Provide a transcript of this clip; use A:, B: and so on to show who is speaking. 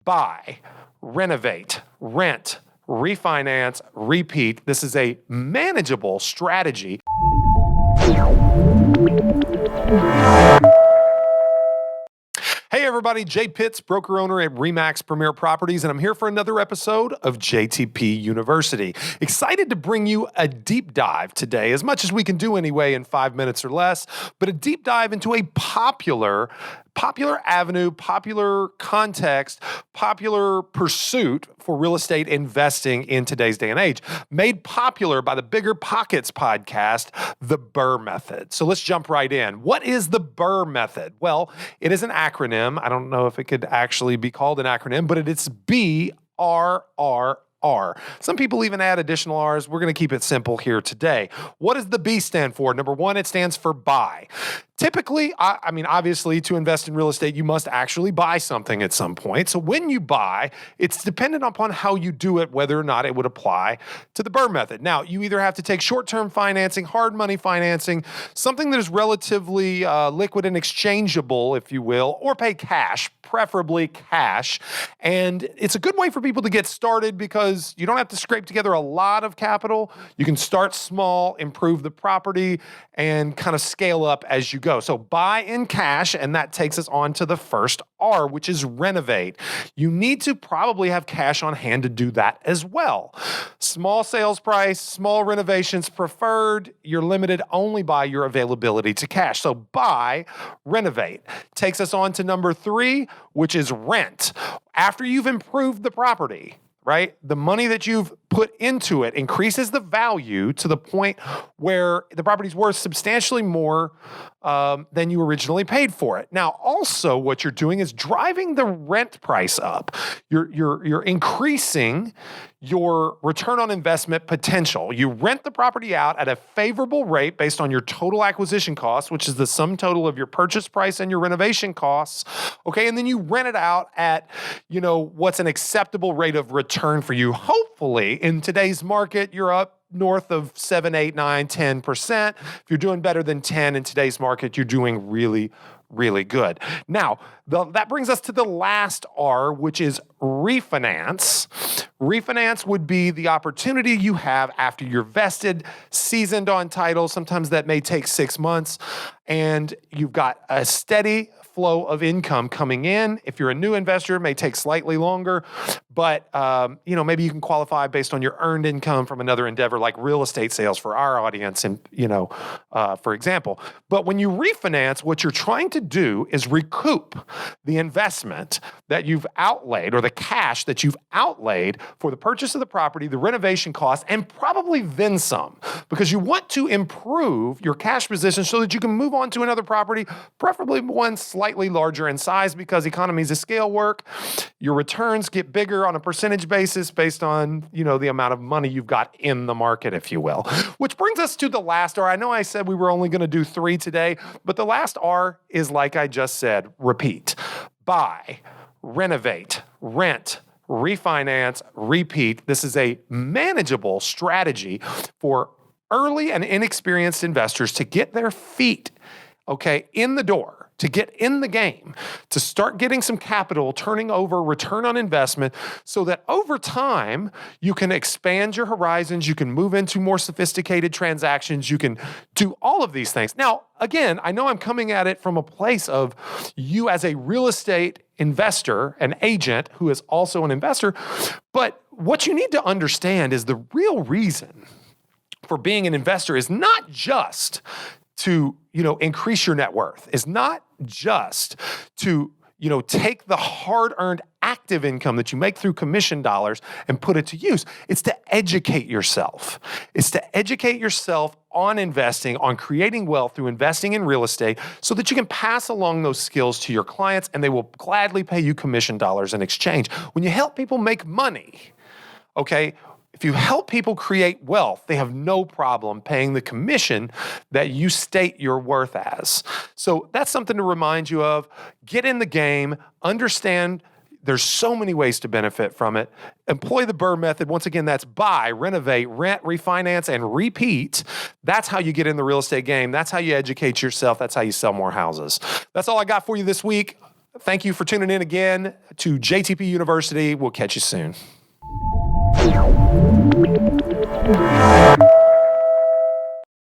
A: buy, renovate, rent, refinance, repeat. This is a manageable strategy. Hey everybody, Jay Pitts, broker owner at RE/MAX Premier Properties, and I'm here for another episode of JTP University. Excited to bring you a deep dive today, as much as we can do anyway in 5 minutes or less, but a deep dive into a popular avenue, popular context, popular pursuit for real estate investing in today's day and age, made popular by the Bigger Pockets podcast, the Brrr method. So let's jump right in. What is the Brrr method? Well, it is an acronym. I don't know if it could actually be called an acronym, but it's BRRR. Some people even add additional R's. We're going to keep it simple here today. What does the B stand for? Number one, it stands for buy. Typically, I mean, obviously, to invest in real estate, you must actually buy something at some point. So when you buy, it's dependent upon how you do it, whether or not it would apply to the Brrr method. Now, you either have to take short-term financing, hard money financing, something that is relatively liquid and exchangeable, if you will, or pay cash, preferably cash. And it's a good way for people to get started because you don't have to scrape together a lot of capital. You can start small, improve the property, and kind of scale up as you go. So buy in cash, and that takes us on to the first R, which is renovate. You need to probably have cash on hand to do that as well. Small sales price, small renovations preferred. You're limited only by your availability to cash. So buy, renovate. Takes us on to number 3, which is rent. After you've improved the property, right? The money that you've put into it increases the value to the point where the property's worth substantially more than you originally paid for it. Now, also what you're doing is driving the rent price up. You're increasing your return on investment potential. You rent the property out at a favorable rate based on your total acquisition cost, which is the sum total of your purchase price and your renovation costs. Okay, and then you rent it out at, what's an acceptable rate of return for you. Hopefully, in today's market, you're up north of 7, 8, 9, 10%. If you're doing better than 10 in today's market, you're doing really, really good. Now, that brings us to the last R, which is refinance. Refinance would be the opportunity you have after you're vested, seasoned on title. Sometimes that may take 6 months, and you've got a steady flow of income coming in. If you're a new investor, it may take slightly longer, but maybe you can qualify based on your earned income from another endeavor like real estate sales for our audience, and for example. But when you refinance, what you're trying to do is recoup the investment that you've outlaid, or the cash that you've outlaid for the purchase of the property, the renovation costs, and probably then some, because you want to improve your cash position so that you can move on to another property, preferably one slightly larger in size, because economies of scale work. Your returns get bigger on a percentage basis based on, the amount of money you've got in the market, if you will. Which brings us to the last R. I know I said we were only going to do 3 today, but the last R is, like I just said, repeat. Buy, renovate, rent, refinance, repeat. This is a manageable strategy for early and inexperienced investors to get their feet, in the door, to get in the game, to start getting some capital, turning over return on investment, so that over time you can expand your horizons, you can move into more sophisticated transactions, you can do all of these things. Now, again, I know I'm coming at it from a place of you as a real estate investor, an agent who is also an investor, but what you need to understand is the real reason for being an investor is not just to, increase your net worth, is not just to, take the hard-earned active income that you make through commission dollars and put it to use. It's to educate yourself. It's to educate yourself on investing, on creating wealth through investing in real estate, so that you can pass along those skills to your clients, and they will gladly pay you commission dollars in exchange. When you help people make money, if you help people create wealth, they have no problem paying the commission that you state your worth as. So that's something to remind you of. Get in the game, understand there's so many ways to benefit from it. Employ the Brrr method. Once again, that's buy, renovate, rent, refinance, and repeat. That's how you get in the real estate game. That's how you educate yourself. That's how you sell more houses. That's all I got for you this week. Thank you for tuning in again to JTP University. We'll catch you soon.